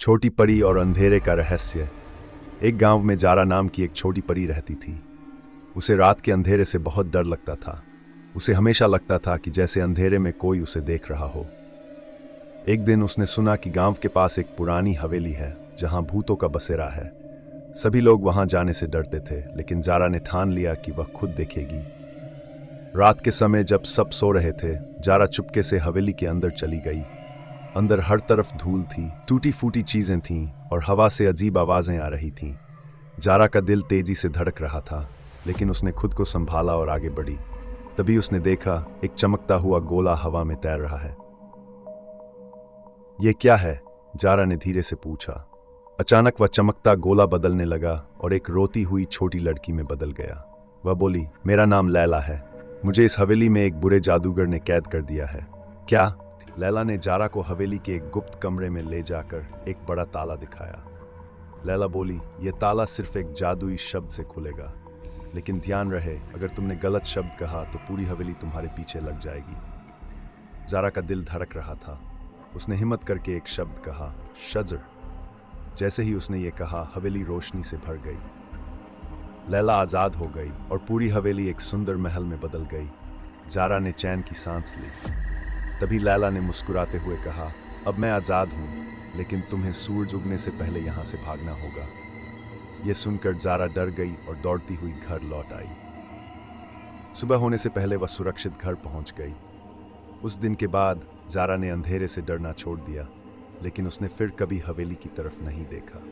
छोटी परी और अंधेरे का रहस्य। एक गांव में जारा नाम की एक छोटी परी रहती थी। उसे रात के अंधेरे से बहुत डर लगता था। उसे हमेशा लगता था कि जैसे अंधेरे में कोई उसे देख रहा हो। एक दिन उसने सुना कि गांव के पास एक पुरानी हवेली है जहां भूतों का बसेरा है। सभी लोग वहां जाने से डरते थे, लेकिन जारा ने ठान लिया कि वह खुद देखेगी। रात के समय जब सब सो रहे थे, जारा चुपके से हवेली के अंदर चली गई। अंदर हर तरफ धूल थी, टूटी फूटी चीजें थीं और हवा से अजीब आवाजें आ रही थीं। जारा का दिल तेजी से धड़क रहा था, लेकिन उसने खुद को संभाला और आगे बढ़ी। तभी उसने देखा एक चमकता हुआ गोला हवा में तैर रहा है। ये क्या है? जारा ने धीरे से पूछा। अचानक वह चमकता गोला बदलने लगा और एक रोती हुई छोटी लड़की में बदल गया। वह बोली, मेरा नाम लैला है। मुझे इस हवेली में एक बुरे जादूगर ने कैद कर दिया है। क्या? लैला ने जारा को हवेली के एक गुप्त कमरे में ले जाकर एक बड़ा ताला दिखाया। लैला बोली, यह ताला सिर्फ एक जादुई शब्द से खुलेगा, लेकिन ध्यान रहे, अगर तुमने गलत शब्द कहा तो पूरी हवेली तुम्हारे पीछे लग जाएगी। जारा का दिल धड़क रहा था। उसने हिम्मत करके एक शब्द कहा, शजर। जैसे ही उसने ये कहा, हवेली रोशनी से भर गई। लैला आजाद हो गई और पूरी हवेली एक सुंदर महल में बदल गई। जारा ने चैन की सांस ली। तभी लैला ने मुस्कुराते हुए कहा, अब मैं आजाद हूं, लेकिन तुम्हें सूरज उगने से पहले यहां से भागना होगा। यह सुनकर जारा डर गई और दौड़ती हुई घर लौट आई। सुबह होने से पहले वह सुरक्षित घर पहुंच गई। उस दिन के बाद जारा ने अंधेरे से डरना छोड़ दिया, लेकिन उसने फिर कभी हवेली की तरफ नहीं देखा।